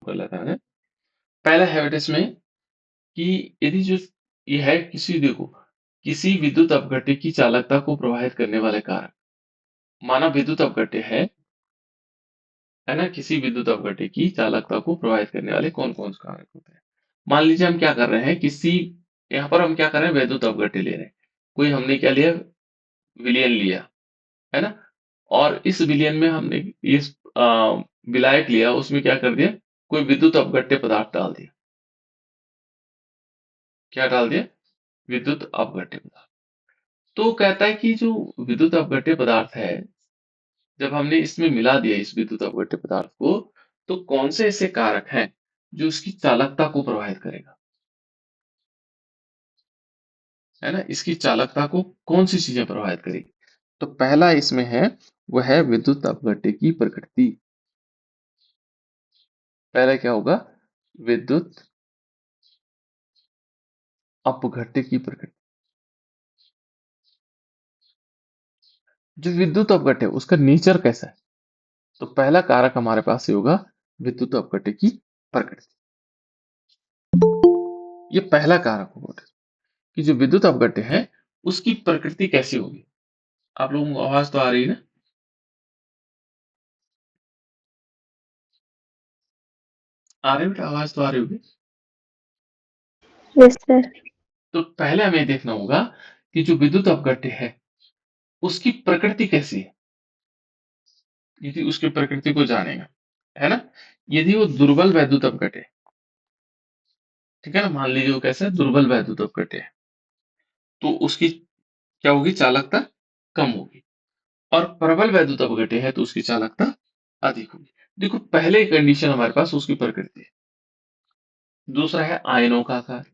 कर लेते हैं। पहला हैबिट इसमें कि यदि जो ये है किसी विद्युत अपघट्य की चालकता को प्रभावित करने वाले कारक। माना विद्युत अपघट्य है ना, किसी विद्युत अपघट्य की चालकता को प्रभावित करने वाले कौन कौन से कारक होते हैं। मान लीजिए हम क्या कर रहे हैं, यहाँ पर हम क्या कर रहे हैं, विद्युत अपघट्य ले रहे हैं। कोई हमने क्या लिया, विलयन लिया, है ना, और इस विलयन में हमने इस विलायक लिया, उसमें क्या कर दिया, कोई विद्युत अपघट्य पदार्थ डाल दिया। क्या डाल दिया, विद्युत अपघट्य पदार्थ। तो कहता है कि जो विद्युत अपघट्य पदार्थ है, जब हमने इसमें मिला दिया इस विद्युत अपघट्य पदार्थ को, तो कौन से ऐसे कारक हैं जो इसकी चालकता को प्रभावित करेगा, है ना, इसकी चालकता को कौन सी चीजें प्रभावित करेगी। तो पहला इसमें है, वह है विद्युत अपघट्य की प्रकृति। पहला क्या होगा, विद्युत अपघट्य की प्रकृति। जो विद्युत अपघट्य है उसका नेचर कैसा है, तो पहला कारक हमारे पास ये होगा, विद्युत अपघट्य की प्रकृति। ये पहला कारक होगा कि जो विद्युत अपघट्य है उसकी प्रकृति कैसी होगी। आप लोगों को आवाज तो आ रही है ना, आ रही बेटा, आवाज तो आ रही होगी। Yes sir. तो पहले हमें देखना होगा कि जो विद्युत अपघट्य है उसकी प्रकृति कैसी है। यदि उसकी प्रकृति को जानेगा, है ना, यदि वो दुर्बल वैद्युत अपघट्य है, ठीक है ना, मान लीजिए वो कैसा है, दुर्बल वैद्युत अपघट्य है, तो उसकी क्या होगी, चालकता कम होगी। और प्रबल वैद्युत अपघट्य है तो उसकी चालकता अधिक होगी। देखो पहले कंडीशन हमारे पास उसकी प्रकृति है, दूसरा है आयनों का आकार।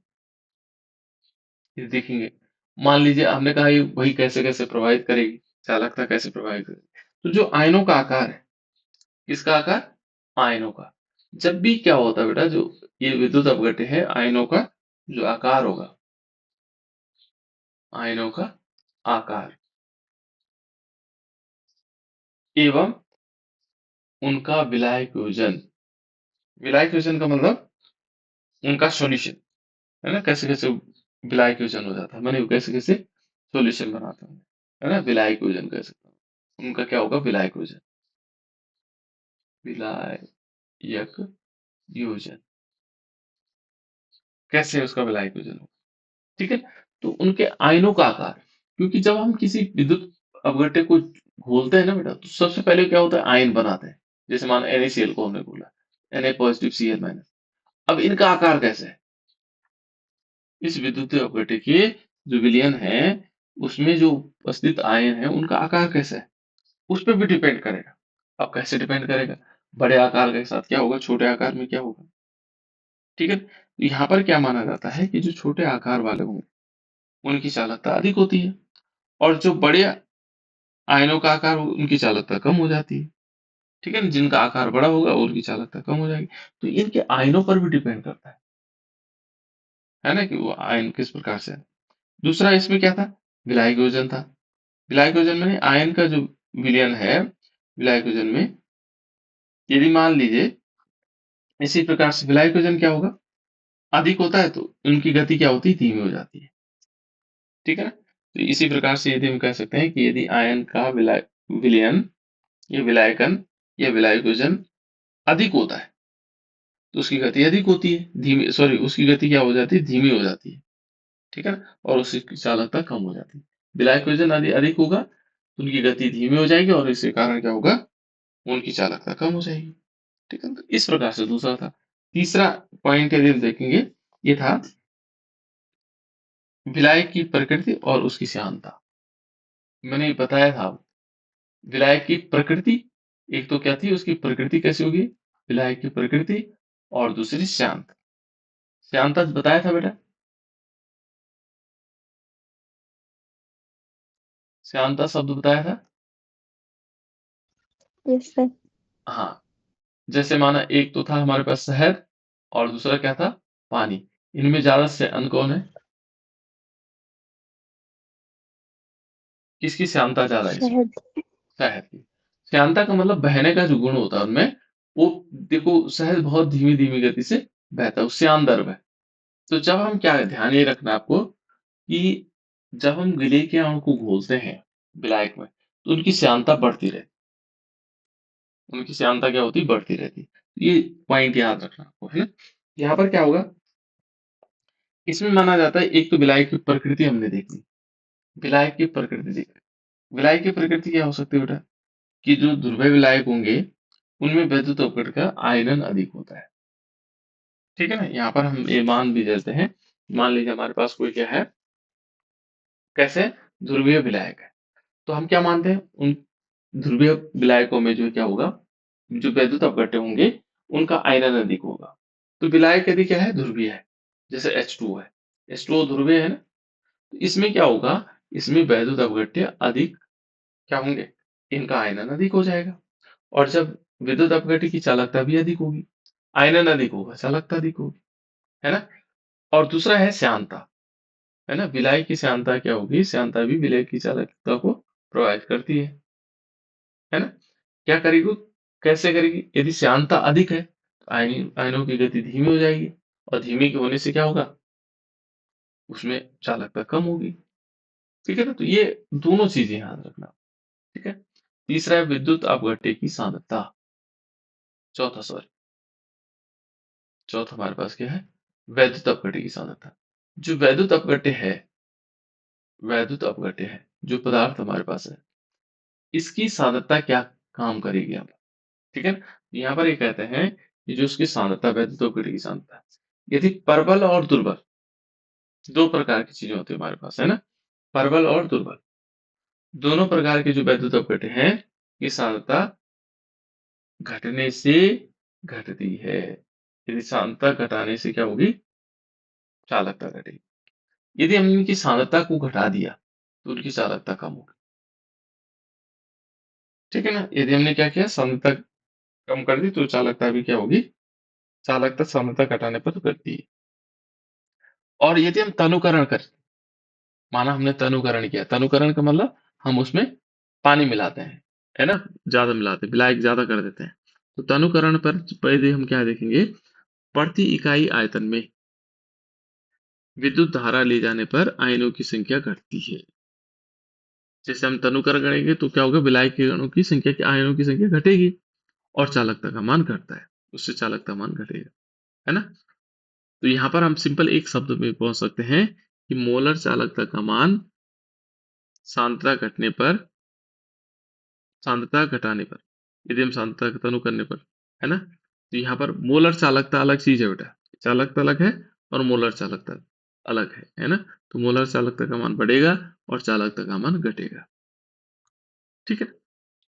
ये देखेंगे, मान लीजिए हमने कहा ये वही कैसे कैसे प्रभावित करेगी, चालकता कैसे प्रभावित करेगी। तो जो आयनों का आकार है, किसका आकार, आयनों का। जब भी क्या होता है बेटा, जो ये विद्युत अपघट्य है, आयनों का जो आकार होगा, आयनों का आकार एवं उनका विलायक योजन। विलायक योजन का मतलब उनका सॉल्यूशन, है ना, कैसे कैसे विलायक योजन हो जाता है, मैंने कैसे कैसे सॉल्यूशन बनाता हूँ, है ना, विलायक योजन कह सकता हूँ। उनका क्या होगा, विलायक योजन, विलायक योजन कैसे उसका विलायक योजन होगा, ठीक है। तो उनके आयनों का आकार, क्योंकि जब हम किसी विद्युत अपघट्य को घोलते हैं ना बेटा, तो सबसे पहले क्या होता है, आयन बनाते हैं। जैसे मानो NaCl को हमने बोला, Na पॉजिटिव Cl माइनस। अब इनका आकार कैसे है, इस विद्युत अपघट्य के जो विलयन है उसमें जो उपस्थित आयन है उनका आकार कैसा है, उस पर भी डिपेंड करेगा। अब कैसे डिपेंड करेगा, बड़े आकार के साथ क्या होगा, छोटे आकार में क्या होगा, ठीक है। तो यहाँ पर क्या माना जाता है कि जो छोटे आकार वाले होंगे उनकी चालकता अधिक होती है, और जो बड़े आयनों का आकार उनकी चालकता कम हो जाती है, ठीक है ना, जिनका आकार बड़ा होगा उनकी चालकता कम हो जाएगी। तो इनके आयनों पर भी डिपेंड करता है ना, कि वो आयन किस प्रकार से है। दूसरा इसमें क्या था, विलायक योजन था। विलायक योजन में आयन का जो विलयन है, विलायक योजन में यदि मान लीजिए इसी प्रकार से विलायक योजन क्या होगा, अधिक होता है तो उनकी गति क्या होती है, धीमी हो जाती है, ठीक है ना। तो इसी प्रकार से यदि हम कह सकते हैं कि यदि आयन का विलयन या विलायकन या विलायक योजन अधिक होता है तो उसकी गति अधिक होती है, धीमी, सॉरी, उसकी गति क्या हो जाती है, धीमी हो जाती है, ठीक है ना, और उसकी चालकता कम हो जाती है। विलायक वजन यदि अधिक होगा तो उनकी गति धीमी हो जाएगी और इसके कारण क्या होगा, उनकी चालकता कम हो जाएगी, ठीक है। तो इस प्रकार से दूसरा था। तीसरा पॉइंट यदि हम देखेंगे, ये था विलायक की प्रकृति और उसकी श्यानता। मैंने बताया था विलायक की प्रकृति, एक तो क्या थी, उसकी प्रकृति कैसी होगी, विलायक की प्रकृति, और दूसरी श्यानता। श्यानता बताया था बेटा, श्यानता शब्द बताया था। Yes sir. हाँ, जैसे माना एक तो था हमारे पास शहद और दूसरा क्या था, पानी। इनमें ज्यादा श्यान कौन है, किसकी श्यानता ज्यादा है इसमें, शहद। शहद की। श्यानता का मतलब बहने का जो गुण होता है उनमें, वो देखो शहद बहुत धीमी-धीमी गति से बहता है, वो श्यान दर है। तो जब हम क्या ध्यान ये रखना है आपको कि जब हम गले के अणु को घोलते हैं विलायक में, तो उनकी श्यानता बढ़ती रहती है। उनकी श्यानता क्या होती है? बढ़ती रहती है। ये पॉइंट याद रखना आपको, है ना? यहाँ पर क्या होगा? इसमें माना जाता है एक तो विलायक की प्रकृति हमने देख ली। विलायक की प्रकृति देख विलायक की प्रकृति क्या हो सकती है बेटा? कि जो ध्रुवीय विलायक होंगे, उनमें वैद्युत अपघट का आयनन अधिक होता है। ठीक है ना? यहाँ पर हम ये मान भी देते हैं, मान लीजिए हमारे पास कोई क्या है, कैसे ध्रुवीय विलायक है, तो हम क्या मानते हैं उन ध्रुवीय विलायकों में जो क्या होगा, जो वैद्युत अपघट्य होंगे उनका आयनन अधिक होगा। तो विलायक यदि क्या है, ध्रुवीय है, जैसे H2O है, H2O ध्रुवीय है ना, तो इसमें क्या होगा, इसमें वैद्युत अपघट्य अधिक क्या होंगे, इनका आयनन अधिक हो जाएगा। और जब विद्युत अपघट्य की चालकता भी अधिक होगी, आयनन अधिक होगा, चालकता अधिक होगी, है ना? और दूसरा है श्यानता, है ना? विलायक की श्यानता क्या होगी, श्यानता भी विलायक की चालकता को प्रभावित करती है ना? क्या करेगी, कैसे करेगी? यदि श्यानता अधिक है तो आयनों की गति धीमी हो जाएगी, और धीमी के होने से क्या होगा, उसमें चालकता कम होगी। ठीक है ना? तो ये दोनों चीजें याद रखना। ठीक है। तीसरा है विद्युत अपघट्य की सांद्रता। चौथा सॉरी, चौथा हमारे पास क्या है, वैद्युत अपघट्य की सांद्रता। जो वैद्युत अपघट्य है, वैद्युत अपघट्य है, जो पदार्थ हमारे पास है, इसकी सांद्रता क्या काम करेगी अब? ठीक है। यहाँ पर ये कहते हैं कि जो उसकी सांद्रता, वैद्युत अपघट्य की सांद्रता, यदि प्रबल और दुर्बल, दो प्रकार की चीजें होती है हमारे पास, है ना? प्रबल और दुर्बल, दोनों प्रकार के जो वैद्युत अपघट्य हैं, की सांद्रता घटने से घटती है। यदि सांद्रता घटाने से क्या होगी, चालकता घटेगी। यदि हमने इनकी सांद्रता को घटा दिया तो उनकी चालकता कम होगी। ठीक है ना? यदि हमने क्या किया, सांद्रता कम कर दी तो चालकता भी क्या होगी, चालकता सांद्रता घटाने पर घटती है। और यदि हम तनुकरण कर, माना हमने तनुकरण किया, तनुकरण का मतलब हम उसमें पानी मिलाते हैं, है ना? ज्यादा मिलाते हैं, विलायक ज्यादा कर देते हैं। तो तनुकरण पर पहले हम क्या देखेंगे, प्रति इकाई आयतन में विद्युत धारा ले जाने पर आयनों की संख्या घटती है। जैसे हम तनुकरण करेंगे तो क्या होगा, विलायक के अणु की संख्या, की आयनों की संख्या घटेगी, और चालकता का मान घटता है, उससे चालकता मान घटेगा, है ना? तो यहाँ पर हम सिंपल एक शब्द में पहुंच सकते हैं कि मोलर चालकता का मान सांद्रता घटने पर, सांद्रता घटाने पर, यदि हम सांद्रता का तनु करने पर, है ना? तो यहाँ पर मोलर चालकता अलग चीज है बेटा, चालकता अलग है और मोलर चालकता अलग है ना? तो मोलर चालकता का मान बढ़ेगा और चालकता का मान घटेगा। ठीक है,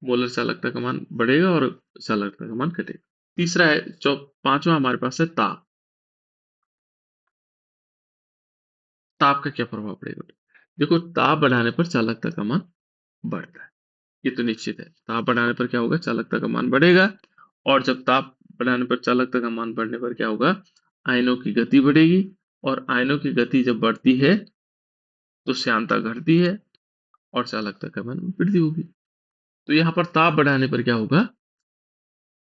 मोलर चालकता का मान बढ़ेगा और चालकता का मान घटेगा। तीसरा है, पांचवा हमारे पास है ताप। ताप का क्या प्रभाव पड़ेगा? देखो, ताप बढ़ाने पर चालकता का मान बढ़ता है, ये तो निश्चित है। ताप बढ़ाने पर क्या होगा, चालकता का मान बढ़ेगा, और जब ताप बढ़ाने पर चालकता का मान बढ़ने पर क्या होगा, आयनों की गति बढ़ेगी, और आयनों की गति जब बढ़ती है तो श्यानता घटती है और चालकता का मान में वृद्धि होगी। तो यहाँ पर ताप बढ़ाने पर क्या होगा,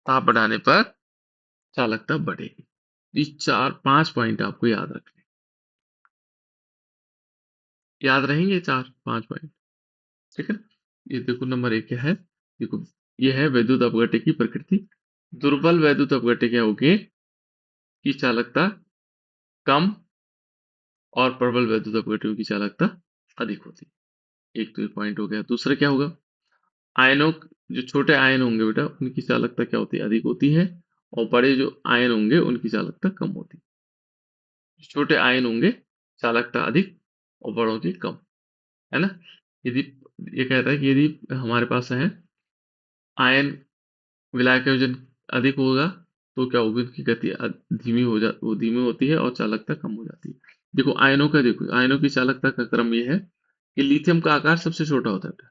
ताप बढ़ाने पर चालकता बढ़ेगी। ये चार पांच पॉइंट आपको याद रखने, याद रहेंगे चार पांच पॉइंट। ठीक है। ये देखो नंबर एक क्या है, देखो ये है वैद्युत अपघट्य की प्रकृति। दुर्बल वैद्युत अपघट्य क्या होगी, की चालकता कम, और प्रबल वैद्युत अपघट्यों की चालकता अधिक होती है। एक तो ये पॉइंट हो गया। दूसरा क्या होगा, आयनों, जो छोटे आयन होंगे बेटा उनकी चालकता क्या होती है, अधिक होती है, और बड़े जो आयन होंगे उनकी चालकता कम होती है। छोटे आयन होंगे चालकता अधिक, और बड़ों की कम, है ना? यदि ये कहता है कि यदि हमारे पास है आयन, विलायक का वजन अधिक होगा तो क्या होगी, उनकी गति धीमी हो जा, वो धीमी होती है और चालकता कम हो जाती है। देखो आयनों का, देखो आयनों की चालकता का क्रम ये है कि लिथियम का आकार सबसे छोटा होता है,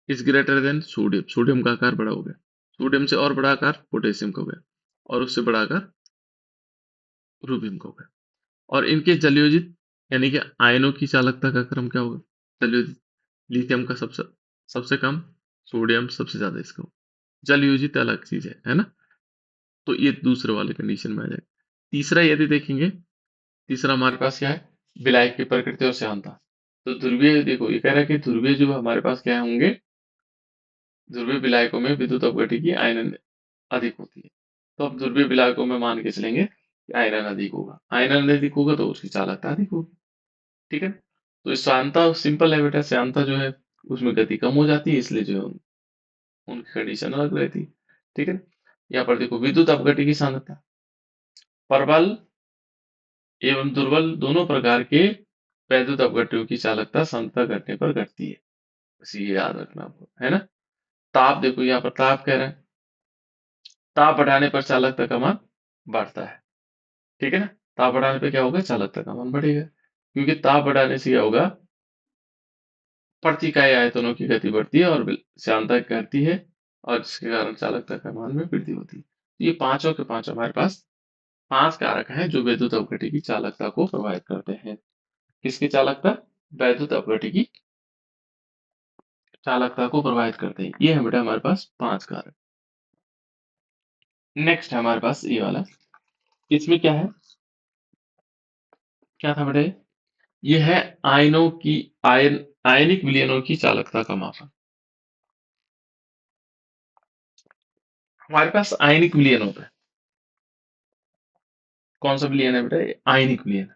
is greater than sodium, sodium का आकार बड़ा हो गया, सोडियम से और बड़ा आकार पोटेशियम का हो गया, और उससे बड़ा आकार रूबियम का हो गया। और इनके जलयोजित यानी कि आयनों की चालकता का क्रम क्या होगा, जलयोजित लिथियम का सबसे सबसे कम, सोडियम सबसे ज्यादा इसका, जल योजित अलग चीज है ना। तो ये दूसरे वाले कंडीशन में आ जाएगा। तीसरा यदि देखेंगे, तीसरा हमारे पास क्या है, विलायक की प्रकृति और श्यानता। तो ध्रुवीय देखो, ये कह रहा है कि ध्रुवीय जो हमारे पास क्या होंगे, ध्रुवीय विलायकों में विद्युत अपघटन आयनन अधिक होती है। तो अब ध्रुवीय विलायकों में मान के चलेंगे कि आयनन अधिक होगा, आयनन अधिक होगा तो उसकी चालकता अधिक होगी। ठीक है। तो श्यानता सिंपल है बेटा, श्यानता जो है उसमें गति कम हो जाती है, इसलिए जो है उनकी कंडीशन अलग रहती है। ठीक है। यहाँ पर देखो विद्युत अपघटन की सांद्रता प्रबल एवं दुर्बल दोनों प्रकार के वैद्युत अपघटनों की चालकता सांद्रता घटने पर घटती है। बस ये याद रखना आपको, है ना। ताप देखो, यहाँ पर ताप कह रहे हैं, ताप बढ़ाने पर चालकता का मान बढ़ता है। ठीक है ना। ताप बढ़ाने पे क्या होगा, चालकता का मान बढ़ेगा, क्योंकि ताप बढ़ाने से क्या होगा, प्रति इकाई आयतनों की गति बढ़ती है और श्यानता घटती है, और जिसके कारण चालकता का मान में वृद्धि होती है। तो ये पांचों के पांच हमारे पास पांच कारक हैं जो विद्युत अपघटन की चालकता को प्रभावित करते हैं। किसकी चालकता, वैद्युत अपघटन की चालकता को प्रभावित करते हैं। ये है बेटा हमारे पास पांच कारक। नेक्स्ट है हमारे पास ये वाला, इसमें क्या है, क्या था बेटे, ये है आयनों की आयनिक विलयनों की चालकता का मापन। हमारे पास आयनिक विलयन होता है, कौन सा विलयन है बेटा, आयनिक विलयन।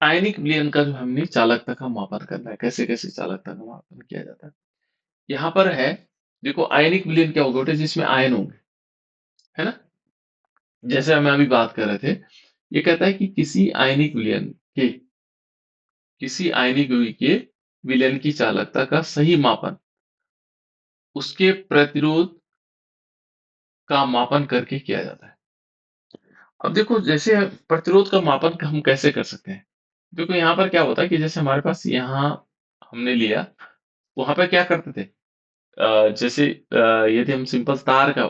आयनिक विलयन का जो हमने चालकता का मापन करना है, कैसे कैसे चालकता का मापन किया जाता है, यहाँ पर है। देखो आयनिक विलयन क्या होगा बेटा, जिसमें आयन होंगे, है ना। जैसे हम अभी बात कर रहे थे, ये कहता है कि किसी आयनिक युग्म के विलयन की चालकता का सही मापन उसके प्रतिरोध का मापन करके किया जाता है। अब देखो जैसे प्रतिरोध का मापन हम कैसे कर सकते हैं, देखो यहाँ पर क्या होता है कि जैसे हमारे पास यहाँ हमने लिया, वहां पर क्या करते थे, जैसे यदि हम सिंपल तार का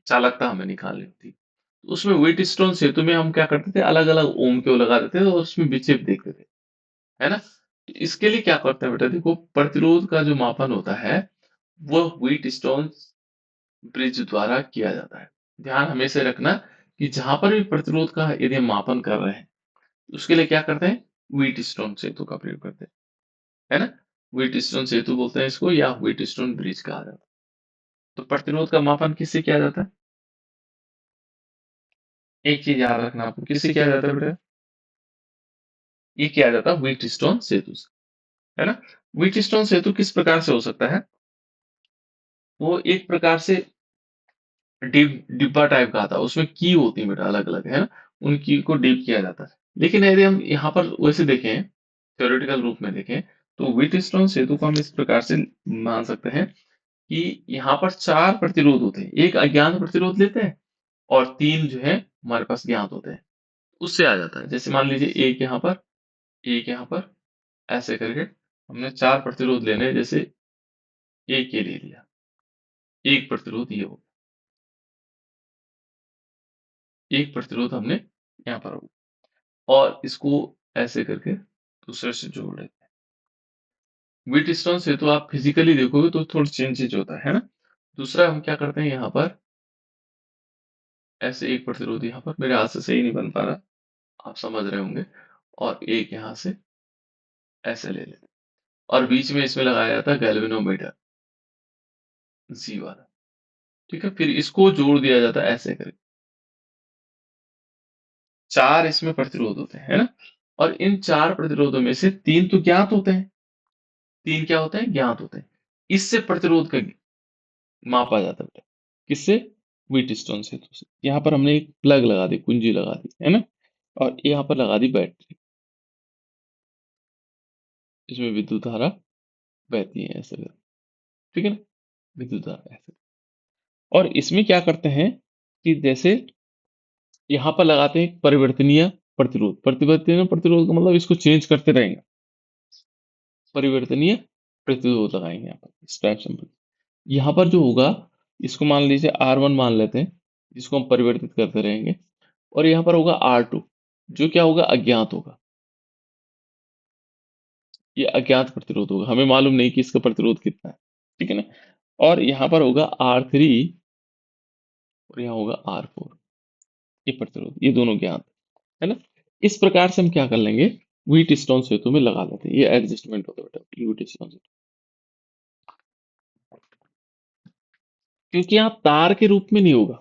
चालकता हमें निकालनी होती, तो उसमें व्हीटस्टोन सेतु में हम क्या करते थे, अलग अलग ओम के वो लगा देते थे और उसमें विक्षेप देखते थे, है ना। तो इसके लिए क्या करते हैं बेटा, देखो प्रतिरोध का जो मापन होता है वो व्हीटस्टोन ब्रिज द्वारा किया जाता है। ध्यान हमेशा रखना कि जहां पर भी प्रतिरोध का यदि हम मापन कर रहे हैं, उसके लिए क्या करते हैं, व्हीटस्टोन सेतु का प्रयोग करते हैं, है ना। व्हीटस्टोन सेतु बोलते हैं इसको, या व्हीटस्टोन ब्रिज कहा जाता है। तो प्रतिरोध का मापन किससे किया जाता है, एक चीज याद रखना आपको, किससे किया जाता है बेटा, ये किया जाता है व्हीटस्टोन सेतु से, है ना। व्हीटस्टोन सेतु किस प्रकार से हो सकता है, वो एक प्रकार से डिब्बा टाइप का आता है, उसमें की होती है बेटा अलग अलग, है ना। उन की को डीप किया जाता है। लेकिन यदि हम यहाँ पर वैसे देखें, थ्योरेटिकल रूप में देखें, तो व्हीटस्टोन सेतु को हम इस प्रकार से मान सकते हैं कि यहाँ पर चार प्रतिरोध होते हैं, एक अज्ञात प्रतिरोध लेते हैं और तीन जो है हमारे पास ज्ञात होते हैं, उससे आ जाता है। जैसे मान लीजिए एक यहाँ पर, एक यहाँ पर, ऐसे करके हमने चार प्रतिरोध लेने हैं, जैसे एक ये ले लिया, एक प्रतिरोध ये हो, एक प्रतिरोध हमने यहाँ पर हो, और इसको ऐसे करके दूसरे से जोड़ लेते हैं। व्हीटस्टोन से तो आप फिजिकली देखोगे तो थोड़ा चेंजेज होता है ना। दूसरा हम क्या करते हैं, यहाँ पर ऐसे एक प्रतिरोध, यहाँ पर मेरे हाथ से सही नहीं बन पा रहा, आप समझ रहे होंगे, और एक यहाँ से ऐसे ले लेते हैं, और बीच में इसमें लगाया जाता है गैल्वेनोमीटर, जी वाला। ठीक है, फिर इसको जोड़ दिया जाता है ऐसे करके, चार इसमें प्रतिरोध होते हैं, है ना। और इन चार प्रतिरोधों में से तीन तो ज्ञात होते हैं, तीन क्या होते हैं, ज्ञात होते हैं। इससे प्रतिरोध का मापा जाता है, किससे, व्हीटस्टोन से। तो यहाँ पर हमने एक प्लग लगा दी, कुंजी लगा दी, है ना, और यहाँ पर लगा दी बैटरी, इसमें विद्युत धारा बहती है ऐसे करके, ठीक है ना, विद्युत धारा ऐसे। और इसमें क्या करते हैं कि जैसे यहाँ पर लगाते हैं परिवर्तनीय प्रतिरोध, परिवर्तनीय प्रतिरोध का मतलब इसको चेंज करते रहेंगे, परिवर्तनीय प्रतिरोध लगाएंगे यहाँ पर इस टाइप से। यहाँ पर जो होगा, इसको मान लीजिए R1 मान लेते हैं, जिसको हम परिवर्तित करते रहेंगे, और यहाँ पर होगा R2, जो क्या होगा, अज्ञात होगा, ये अज्ञात प्रतिरोध होगा, हमें मालूम नहीं कि इसका प्रतिरोध कितना है, ठीक है ना। और यहाँ पर होगा R3 और यहाँ होगा R4, ये प्रतिरोध, ये दोनों ज्ञात है ना। इस प्रकार से हम क्या कर लेंगे, व्हीटस्टोन सेतु में लगा लेते हैं। ये एडजस्टमेंट होता है बेटा व्हीटस्टोन सेतु, क्योंकि यहाँ तार के रूप में नहीं होगा।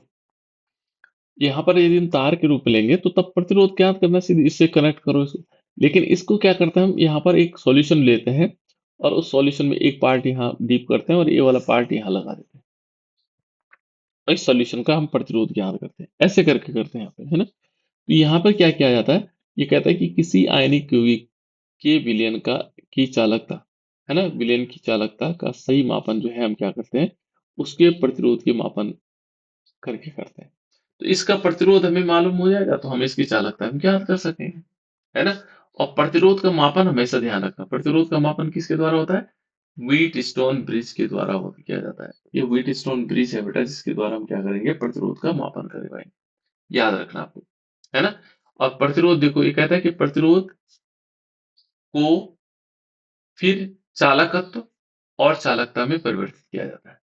यहाँ पर यदि हम तार के रूप में लेंगे तो तब प्रतिरोध ज्ञात करना, सीधे इससे कनेक्ट करो इसको। लेकिन इसको क्या करते हैं हम, यहाँ पर एक सॉल्यूशन लेते हैं और उस सॉल्यूशन में एक पार्ट यहाँ डीप करते हैं और ये वाला पार्ट यहाँ लगा देते हैं, और इस सॉल्यूशन का हम प्रतिरोध ज्ञात करते हैं। ऐसे करके करते हैं यहाँ पे, है ना। तो यहाँ पर क्या किया जाता है, ये कहता है कि किसी आयनिक यौगिक के विलयन का की चालकता, है ना, विलयन की चालकता का सही मापन जो है हम क्या करते हैं, उसके प्रतिरोध के मापन करके करते हैं। तो इसका प्रतिरोध हमें मालूम हो जाएगा तो हम इसकी चालकता हम ज्ञात कर सकेंगे, है ना। और प्रतिरोध का मापन हमेशा ध्यान रखना, प्रतिरोध का मापन किसके द्वारा होता है, व्हीट स्टोन ब्रिज के द्वारा किया जाता है। ये व्हीट स्टोन ब्रिज है बेटा, जिसके द्वारा हम क्या करेंगे, प्रतिरोध का मापन करेंगे, याद रखना आपको, है ना। और प्रतिरोध देखो, ये कहता है कि प्रतिरोध को फिर चालकत्व और चालकता में परिवर्तित किया जाता है।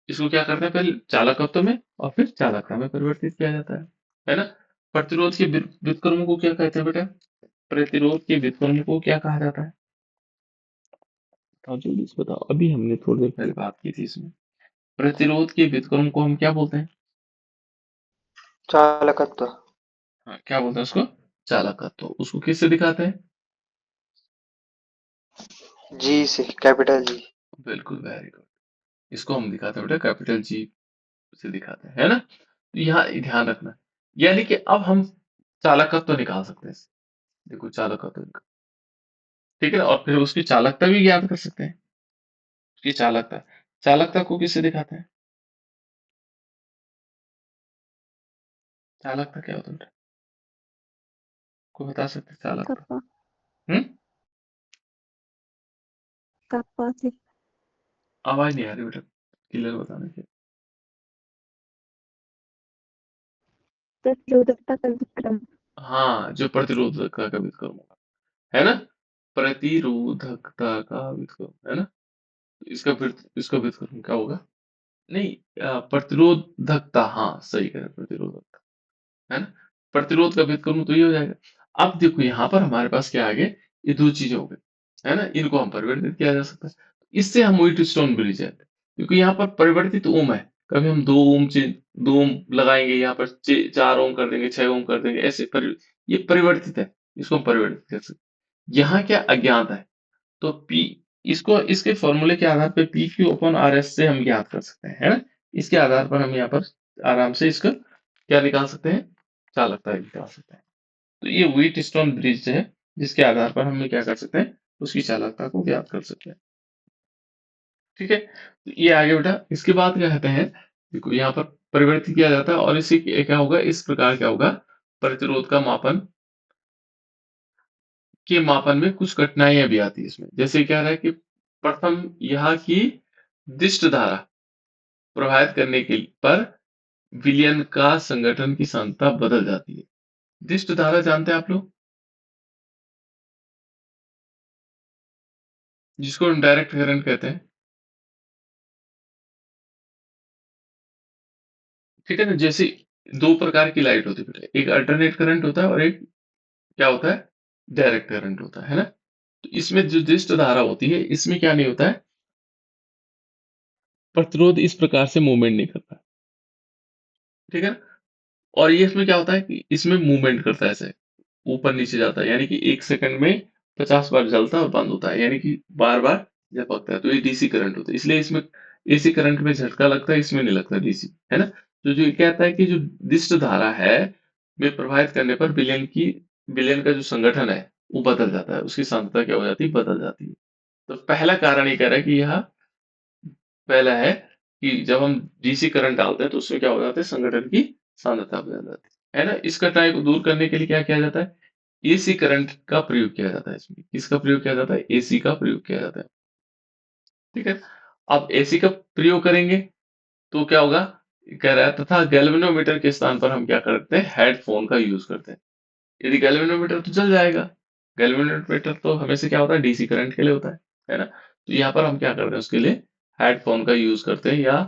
इसको क्या करते हैं, पहले चालकत्व में और फिर चालकता में परिवर्तित किया जाता है ना। प्रतिरोध के व्युत्क्रम को क्या कहते हैं बेटा, प्रतिरोध के व्युत्क्रम को क्या कहा जाता है, बताओ जल्दी से बताओ। अभी हमने थोड़ी देर पहले बात की थी इसमें, प्रतिरोध के व्युत्क्रम को हम क्या बोलते हैं, चालकत्व। हाँ क्या बोलते हैं उसको, चालकत्व। उसको किससे दिखाते हैं, जी से, कैपिटल जी। बिल्कुल, वेरी गुड। इसको हम दिखाते हैं बेटा कैपिटल जी से दिखाते हैं, है ना। तो यहाँ ध्यान रखना, यानी कि अब हम चालकत्व निकाल सकते हैं इससे। देखो चालकत्व ठीक है ना, और फिर उसकी चालकता भी ज्ञात कर सकते हैं। उसकी चालकता, चालकता को किससे दिखाते हैं, चालकता क्या होता है बेटा, को बता सकते हैं चालकता। कप्पा हम्म, कप्पा से आवाज नहीं आ रही बेटा, क्लियर बताने की। प्रतिरोधकता का विक्रम। हाँ, जो प्रतिरोधकता का व्युत्क्रम होगा, है ना, प्रतिरोधकता का व्युत्क्रम, है ना। तो इसका व्युत्क्रम क्या होगा, नहीं, प्रतिरोधकता, हाँ सही कह रहे हैं, प्रतिरोधकता, है ना। प्रतिरोध का भेद करूं तो ये हो जाएगा। अब देखो यहाँ पर हमारे पास क्या आ गए, ये दो चीजें हो गई, है ना, इनको हम परिवर्तित किया जा सकता है। इससे हम व्हीटस्टोन ब्रिज है, क्योंकि यहाँ पर परिवर्तित ओम है। कभी हम 2 ओम लगाएंगे, यहाँ पर 4 ओम कर देंगे, 6 ओम कर देंगे, ऐसे ये परिवर्तित है, इसको हम परिवर्तित कर सकते हैं। यहाँ क्या अज्ञात है, तो P, इसको इसके फॉर्मूले के आधार पर PQ/RS से हम ज्ञात कर सकते हैं, है ना। इसके आधार पर हम यहाँ पर आराम से इसका क्या निकाल सकते हैं, चालकता निकाल सकते हैं। तो ये व्हीटस्टोन ब्रिज है, जिसके आधार पर हम क्या कर सकते हैं, उसकी चालकता को ज्ञात कर सकते हैं। ठीक है, तो ये आगे बेटा, इसके बाद क्या कहते हैं, देखो यहाँ पर परिवर्तित किया जाता है और इसी क्या होगा, इस प्रकार क्या होगा, प्रतिरोध का मापन के मापन में कुछ कठिनाइयां भी आती है इसमें। जैसे क्या रहा है कि प्रथम यहाँ की दिष्ट धारा प्रभावित करने के पर विलयन का संगठन की सांद्रता बदल जाती है। दिष्ट धारा जानते हैं आप लोग, जिसको हम डायरेक्ट करंट कहते हैं, ठीक है ना। जैसे दो प्रकार की लाइट होती है बेटा, एक अल्टरनेट करंट होता है और एक क्या होता है, डायरेक्ट करंट होता है ना। तो इसमें जो दिष्ट धारा होती है, इसमें क्या नहीं होता है, प्रतिरोध इस प्रकार से मूवमेंट नहीं करता, ठीक है ना। और ये इसमें क्या होता है कि इसमें मूवमेंट करता है, ऐसे ऊपर नीचे जाता है, यानी कि 1 सेकंड में 50 बार जलता है और बंद होता है, यानी कि बार बार झपकता है। तो ये डीसी करंट होता है, इसलिए इसमें एसी करंट में झटका लगता है, इसमें नहीं लगता डीसी, है ना। तो जो ये कहता है कि जो दिष्ट धारा है में प्रभावित करने पर विलयन का जो संगठन है वो बदल जाता है, उसकी सांद्रता क्या हो जाती है, बदल जाती है। तो पहला कारण ये कह रहा है कि यह पहला है कि जब हम डीसी करंट डालते हैं तो उसमें क्या हो जाता है, संगठन की सांद्रता बदल जाती है ना। इस कठिनाई को दूर करने के लिए क्या किया जाता है, एसी करंट का प्रयोग किया जाता है। इसमें किसका प्रयोग किया जाता है, एसी का प्रयोग किया जाता है, ठीक है। अब एसी का प्रयोग करेंगे तो क्या होगा, कह रहा है तथा गैल्वेनोमीटर के स्थान पर हम क्या करते हैं, हेडफोन का यूज करते हैं। यदि गैल्वेनोमीटर तो जल जाएगा, गैल्वेनोमीटर तो हमेशा क्या होता है, डीसी करंट के लिए होता है ना। तो यहाँ पर हम क्या करते हैं, उसके लिए हेडफोन का यूज करते हैं या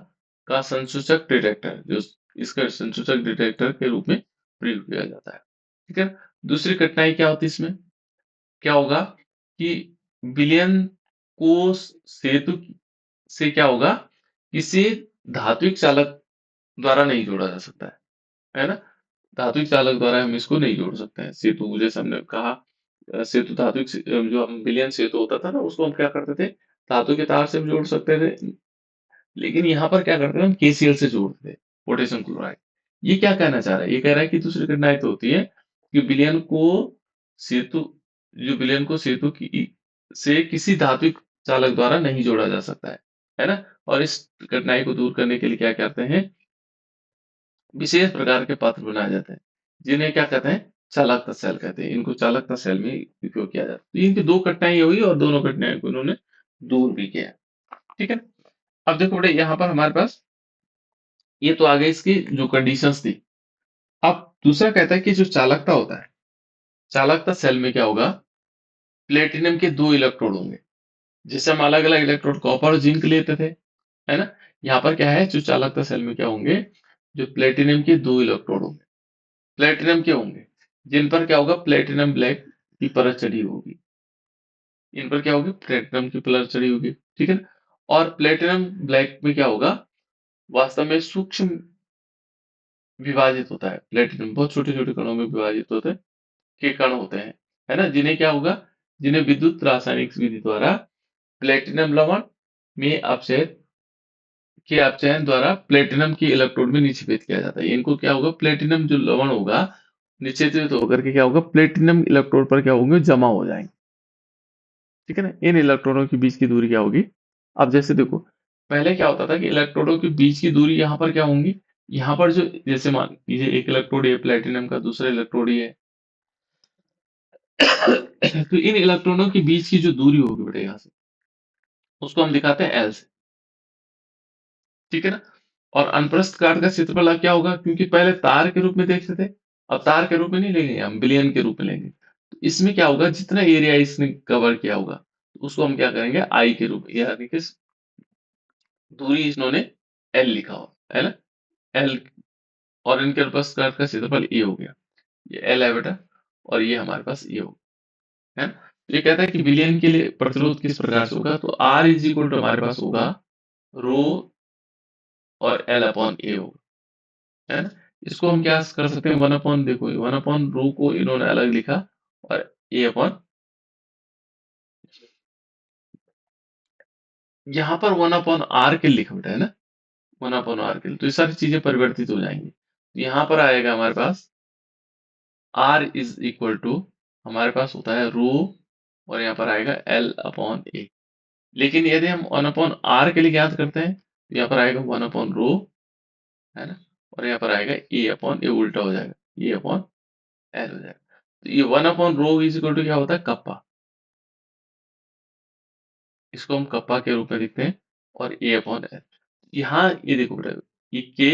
का संसूचक डिटेक्टर, जो इसका संसूचक डिटेक्टर के रूप में प्रयोग किया जाता है। ठीक है। दूसरी कठिनाई क्या होती है इसमें, क्या होगा कि विलयन को सेतु से क्या होगा, किसी धात्विक चालक द्वारा नहीं जोड़ा जा सकता है ना। धात्विक चालक द्वारा हम इसको नहीं जोड़ सकते हैं। सेतु जैसे हमने कहा, सेतु धात्विक जो हम विलयन सेतु होता था ना, उसको हम क्या करते थे, धातु के तार से हम जोड़ सकते थे। लेकिन यहाँ पर क्या करते हैं, हम केसीएल से जोड़ते थे, पोटेशियम क्लोराइड। ये क्या कहना चाह रहा है, ये कह रहा है कि दूसरी कठिनाई तो होती है कि विलयन को सेतु, जो विलयन को सेतु की से किसी धात्विक चालक द्वारा नहीं जोड़ा जा सकता है ना। और इस कठिनाई को दूर करने के लिए क्या करते हैं, विशेष प्रकार के पात्र बनाए जाते हैं, जिन्हें क्या कहते हैं, चालकता सेल कहते हैं। इनको चालकता सेल में उपयोग किया जाता है। तो इनकी दो कठिनाई हुई और दोनों कठिनाइयों को इन्होंने दूर भी किया। ठीक है। अब देखो बेटे, यहाँ पर हमारे पास ये तो आगे इसकी जो कंडीशंस थी। अब दूसरा कहता है कि जो चालकता होता है, चालकता सेल में क्या होगा, प्लेटिनम के 2 इलेक्ट्रोड होंगे। जैसे हम अलग अलग इलेक्ट्रोड कॉपर और जिंक लेते थे, है ना। यहाँ पर क्या है, जो चालकता सेल में क्या होंगे, जो प्लेटिनम के 2 इलेक्ट्रोड होंगे। प्लेटिनम के होंगे जिन पर क्या होगा, प्लेटिनम ब्लैक की परत चढ़ी होगी। इन पर क्या होगी, प्लेटिनम की परत चढ़ी होगी। ठीक है ना। और प्लेटिनम ब्लैक में क्या होगा, वास्तव में सूक्ष्म विभाजित होता है। प्लेटिनम बहुत छोटे छोटे कणों में विभाजित होते हैं, के कण होते हैं, है ना। जिन्हें क्या होगा, जिन्हें विद्युत रासायनिक विधि द्वारा प्लेटिनम लवण में अपचयन द्वारा प्लेटिनम की इलेक्ट्रोड में निक्षेपित किया जाता है। इनको क्या होगा, प्लेटिनम जो लवण होगा निक्षेपित होकर के क्या होगा, प्लेटिनम इलेक्ट्रोड पर क्या होंगे, जमा हो जाएंगे। ठीक है ना। इन इलेक्ट्रॉनों के बीच की दूरी क्या होगी, अब जैसे देखो, पहले क्या होता था कि इलेक्ट्रोडों के बीच की दूरी यहाँ पर क्या होंगी, यहाँ पर जो, जैसे मान लीजिए एक इलेक्ट्रोड है प्लेटिनम का, दूसरा इलेक्ट्रोड ये है। तो इन इलेक्ट्रॉनों के बीच की जो दूरी होगी बेटा, यहाँ से उसको हम दिखाते हैं एल से। ठीक है ना। और अनप्रस्थ काट का क्षेत्रफल अब क्या होगा, क्योंकि पहले तार के रूप में देखते थे, अब तार के रूप में नहीं लेंगे, हम बिलियन के रूप में लेंगे। तो इसमें क्या होगा, जितना एरिया इसने कवर किया होगा, तो उसको हम क्या करेंगे, आई के रूप में, यानी कि दूरी इन्होंने एल लिखा हो, है ना, एल। और इनके अनप्रस्थ काट का क्षेत्रफल ए हो गया, ये एल है बेटा, और ये हमारे पास ए हो, है ना। तो ये कहता है कि विलयन के लिए प्रतिरोध किस प्रकार से होगा, तो आर इज इक्वल टू हमारे पास होगा रो और एल अपॉन ए होगा, है ना। इसको हम क्या कर सकते हैं, वन अपॉन, देखो वन अपॉन रो को इन्होंने अलग लिखा और ए अपॉन, यहाँ पर वन अपॉन आर के लिखा बेटा, है ना, वन अपॉन आर के, तो ये सारी चीजें परिवर्तित हो जाएंगी। तो यहाँ पर आएगा हमारे पास आर इज इक्वल टू, हमारे पास होता है रो, और यहाँ पर आएगा एल अपॉन ए। लेकिन यदि हम वन अपॉन आर के लिए याद करते हैं, तो यहाँ पर आएगा वन अपॉन रो, है ना, और यहाँ पर आएगा ए अपॉन, ए उल्टा हो जाएगा, ए अपॉन एल हो जाएगा। तो ये one upon row is equal to क्या होता है, कप्पा। इसको हम कप्पा के रूप में लिखते हैं, और ए अपॉन एल। यहाँ ये देखो बेटा, ये के,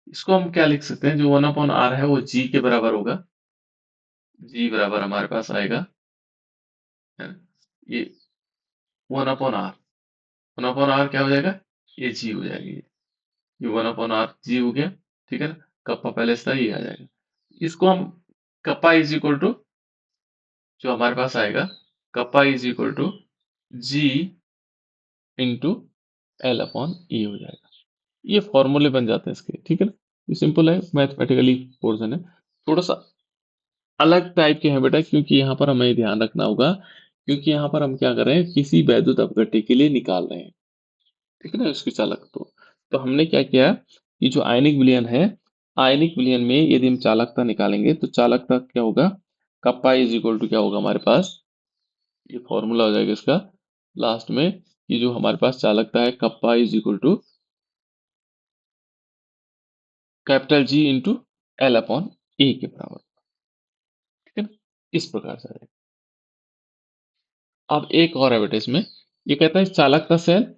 इसको हम क्या लिख सकते हैं, जो वन अपॉन आर है वो जी के बराबर होगा। जी बराबर हमारे पास आएगा, है ना, ये one upon r, one upon r क्या हो जाएगा, ये जी हो जाएगी, ये वन अपॉन आर जी हो गया। ठीक है ना। कप्पा पहले से था, ये आ जाएगा। इसको हम कप्पा इज इक्वल टू, जो हमारे पास आएगा, kappa is equal to G into L upon E हो जाएगा। ये फॉर्मूले बन जाते हैं इसके। ठीक है ना। ये सिंपल है, मैथमेटिकली पोर्शन है। थोड़ा सा अलग टाइप के हैं बेटा, क्योंकि यहाँ पर हमें ध्यान रखना होगा, क्योंकि यहाँ पर हम क्या कर रहे हैं, किसी वैद्युत अपघट्य के लिए निकाल रहे हैं। ठीक है ना, इसकी चालक तो हमने क्या किया कि जो आयनिक विलयन है, आयनिक विलयन में यदि हम चालकता निकालेंगे, तो चालकता क्या होगा, कप्पा इज इक्वल टू क्या होगा हमारे पास, ये फॉर्मूला हो जाएगा इसका लास्ट में, कि जो हमारे पास चालकता है, kappa is equal to capital G into L upon A के बराबर। ठीक है ना, इस प्रकार से आएगा। अब एक और है बेटा इसमें, ये कहता है चालकता सेल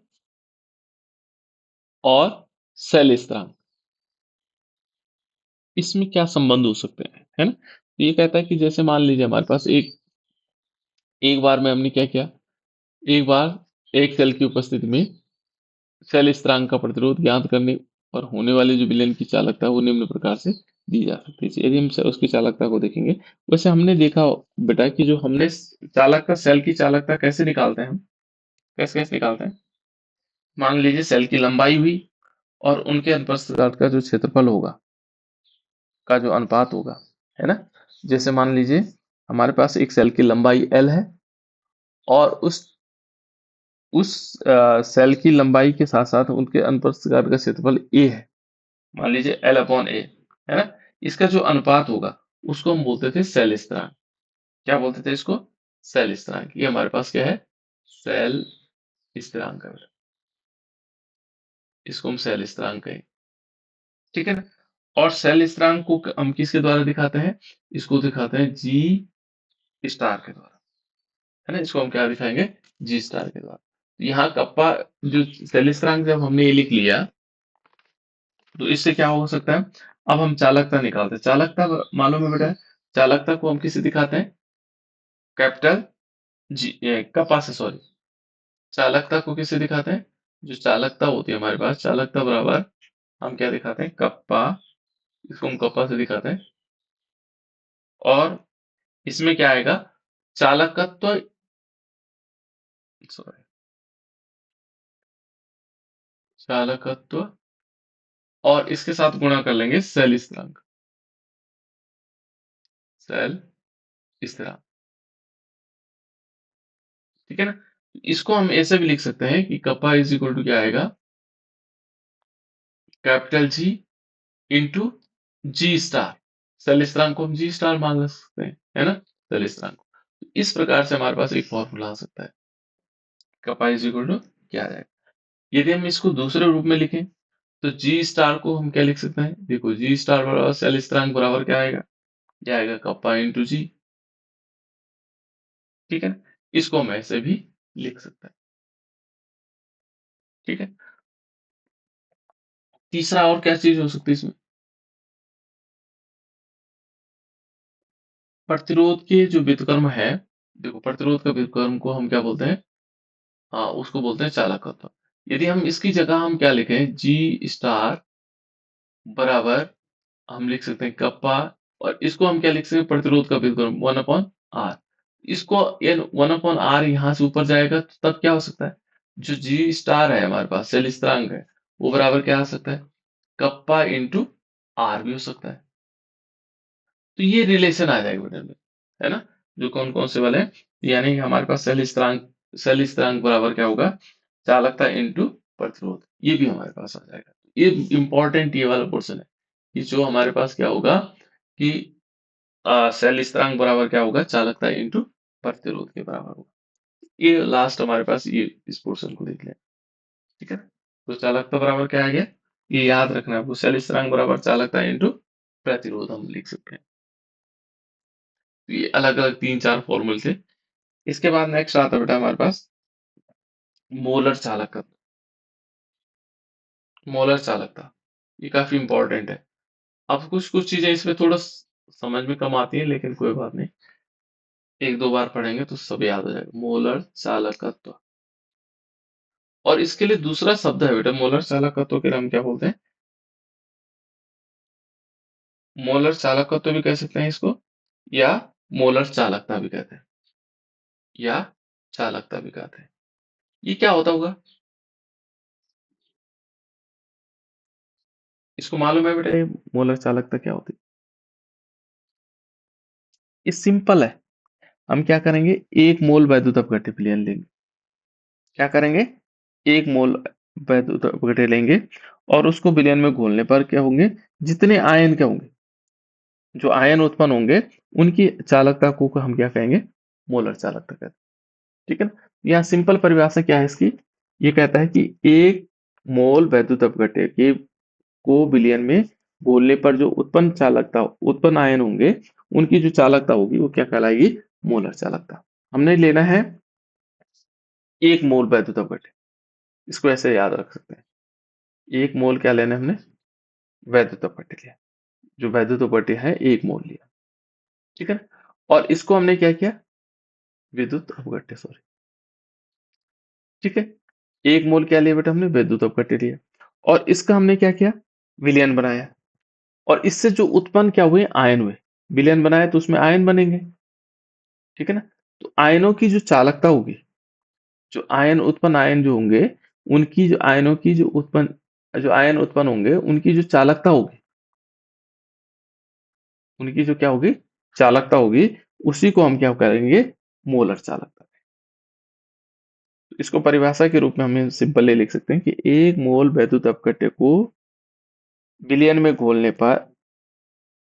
और सेल स्थिरांक, इसमें क्या संबंध हो सकते हैं, है ना। तो ये कहता है कि जैसे मान लीजिए हमारे पास एक एक बार में हमने क्या किया, एक बार एक सेल की उपस्थिति में सेल स्थिरांक का प्रतिरोध ज्ञात करने पर होने वाली जो विलयन की चालकता है वो निम्न प्रकार से दी जा सकती है। यदि हम उसकी चालकता को देखेंगे, वैसे हमने देखा बेटा कि जो हमने चालकता, सेल की चालकता कैसे निकालते हैं हम, कैसे कैसे निकालते हैं। मान लीजिए सेल की लंबाई हुई और उनके अनुप्रस्थ का जो क्षेत्रफल होगा, का जो अनुपात होगा, है ना। जैसे मान लीजिए हमारे पास एक सेल की लंबाई L है और उस सेल की लंबाई के साथ साथ उनके अनुप्रस्थ काट का क्षेत्रफल A है। मान लीजिए L/A, है ना। इसका जो अनुपात होगा उसको हम बोलते थे सेल स्थिरांक। क्या बोलते थे इसको? सेल स्थिरांक। ये हमारे पास क्या है? सेल स्थिरांक है। इसको हम सेल स्थिरांक कहें, ठीक है ना। और सेल स्थिरांक को हम किसके द्वारा दिखाते हैं? इसको दिखाते हैं जी स्टार के द्वारा, है ना। इसको हम क्या दिखाएंगे? जी स्टार के द्वारा। यहाँ कप्पा जो सेल स्थिरांक जब हमने ये लिख लिया, तो इससे क्या हो सकता है? अब हम चालकता निकालते हैं। चालकता मालूम है बेटा, चालकता को हम किसे दिखाते हैं? कैपिटल जी, कप्पा से, सॉरी, चालकता को किसे दिखाते हैं? जो चालकता होती है हमारे पास, चालकता बराबर हम क्या दिखाते हैं? कप्पा। इसको हम कप्पा से दिखाते हैं। और इसमें क्या आएगा? चालकत्व, सॉरी, चालकत्व, और इसके साथ गुणा कर लेंगे सेल स्थिरांक, सेल स्थिरांक, ठीक है ना। इसको हम ऐसे भी लिख सकते हैं कि कप्पा इज इक्वल टू क्या आएगा? कैपिटल जी इंटू जी स्टार। सेल स्थिरांक को हम जी स्टार मान सकते हैं, है ना, सेल स्थिरांक को। इस प्रकार से हमारे पास एक फॉर्मूला आ सकता है। कप्पा इज इक्वल टू क्या आ जाएगा? यदि हम इसको दूसरे रूप में लिखें तो जी स्टार को हम क्या लिख सकते हैं? देखो, जी स्टार बराबर सेल स्थिरांक बराबर क्या आएगा? क्या आएगा? कप्पा इंटू जी, ठीक है ना। इसको हम ऐसे भी लिख सकते हैं, ठीक है। तीसरा और क्या चीज हो सकती है इसमें? प्रतिरोध के जो व्युत्क्रम है, देखो प्रतिरोध का व्युत्क्रम को हम क्या बोलते हैं? हाँ, उसको बोलते हैं चालकत्व। यदि हम इसकी जगह हम क्या लिखें? जी स्टार बराबर हम लिख सकते हैं कप्पा, और इसको हम क्या लिख सकते हैं? प्रतिरोध का व्युत्क्रम 1/r। इसको ये 1/r यहाँ से ऊपर जाएगा तो तब क्या हो सकता है? जो जी स्टार है हमारे पास, सेल स्थिरांक है, वो बराबर क्या आ सकता है? कप्पा इंटू आर भी हो सकता है। तो ये रिलेशन आ जाएगा बेटा में, है ना। जो कौन कौन से वाले हैं, यानी कि हमारे पास सेल स्थिरांक बराबर क्या होगा? चालकता इंटू प्रतिरोध। ये भी हमारे पास आ जाएगा। ये इंपॉर्टेंट ये वाला पोर्शन है कि जो हमारे पास क्या होगा कि सेल स्थिरांक बराबर क्या होगा? चालकता इंटू प्रतिरोध के बराबर होगा। ये लास्ट हमारे पास, ये इस पोर्शन को देख लें, ठीक है। तो चालकता बराबर क्या आ गया? ये याद रखना है आपको, सेल स्थिरांक बराबर चालकता इंटू प्रतिरोध हम लिख सकते हैं। तो ये अलग अलग 3-4 फॉर्मूले थे। इसके बाद नेक्स्ट आता है बेटा हमारे पास मोलर चालकता। मोलर चालकता ये काफी इंपॉर्टेंट है। अब कुछ कुछ चीजें इसमें थोड़ा समझ में कम आती है, लेकिन कोई बात नहीं, एक दो बार पढ़ेंगे तो सब याद हो जाएगा। मोलर चालकत्व, और इसके लिए दूसरा शब्द है बेटा, मोलर चालकत्व के हम क्या बोलते हैं? मोलर चालकत्व भी कह सकते हैं इसको, या मोलर चालकता भी कहते हैं, या चालकता भी कहते हैं। ये क्या होता होगा? इसको मालूम है बेटा, ये मोलर चालकता क्या होती है? ये सिंपल है। हम क्या करेंगे? एक मोल वैद्युत अपघट्य विलयन लेंगे। क्या करेंगे? एक मोल वैद्युत अपघट्य लेंगे और उसको विलयन में घोलने पर क्या होंगे? जितने आयन क्या होंगे, जो आयन उत्पन्न होंगे, उनकी चालकता को हम क्या कहेंगे? मोलर चालकता कहते हैं, ठीक है ना। यहाँ सिंपल परिभाषा क्या है इसकी? ये कहता है कि एक मोल वैद्युत अपघट्य के को विलयन में घोलने पर जो उत्पन्न चालकता, उत्पन्न आयन होंगे, उनकी जो चालकता होगी वो क्या कहलाएगी? मोलर चालकता। हमने लेना है एक मोल वैद्युत अपघट्य, इसको ऐसे याद रख सकते हैं। एक मोल क्या लेना है हमने? वैद्युत अपघट्य लिया। जो वैद्युत अपघट्य है एक मोल लिया, ठीक है ना। और इसको हमने क्या किया? विद्युत अपघट्य, सॉरी, ठीक है। 1 मोल क्या लिया बेटा हमने? वैद्युत अपघट्य लिया। और इसका हमने क्या किया? विलयन बनाया। और इससे जो उत्पन्न क्या हुए? आयन हुए। विलयन बनाया तो उसमें आयन बनेंगे, ठीक है ना? तो आयनों की जो चालकता होगी, जो आयन उत्पन्न आयन जो होंगे, उनकी जो आयनों की जो आयन उत्पन्न होंगे, उनकी जो चालकता होगी, उनकी जो क्या होगी? चालकता होगी, उसी को हम क्या करेंगे? मोलर चालकता। तो इसको परिभाषा के रूप में हम सिंपली लिख सकते हैं कि 1 मोल वैद्युत अपघट्य को विलयन में घोलने पर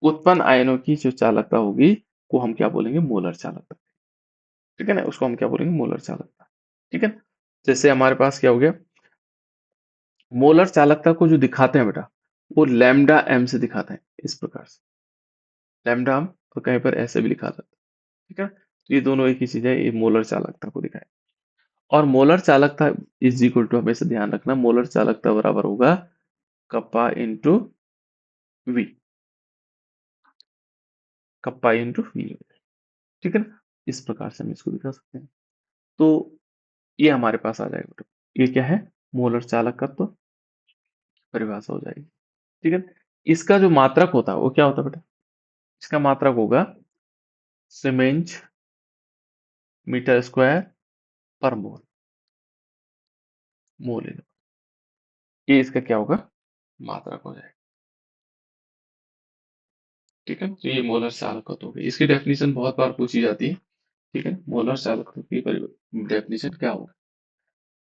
उत्पन्न आयनों की जो चालकता होगी, को हम क्या बोलेंगे? मोलर चालकता। ठीक है ना? उसको हम क्या बोलेंगे? मोलर चालकता। ठीक है? जैसे हमारे पास क्या हो गया? मोलर चालकता को जो दिखाते हैं बेटा, वो लैम्डा एम से दिखाते हैं, इस प्रकार से। लैम्डा हम तो कहीं पर ऐसे भी लिखा था, ठीक है? तो ये दोनों एक ही चीज है, ये मोलर चालकता को दिखाए। और मोलर चालकता इज इक्वल टू, हमेशा ध्यान रखना, मोलर चालकता बराबर होगा kappa into v. Kappa into v, ठीक है ना? इस प्रकार से हम इसको दिखा सकते हैं। तो ये हमारे पास आ जाएगा बेटा। ये क्या है? मोलर चालकत्व परिभाषा हो जाएगी, ठीक है? इसका जो मात्रक होता है वो क्या होता है बेटा? इसका मात्रक होगा सीमेंस मीटर स्क्वायर पर मोल। मोल इन, ये इसका क्या होगा? मात्रक हो जाएगा, ठीक है? तो ये मोलर चालकत्व हो गई। इसकी डेफिनेशन बहुत बार पूछी जाती है, ठीक है? मोलर चालकत्व की डेफिनेशन क्या होगा?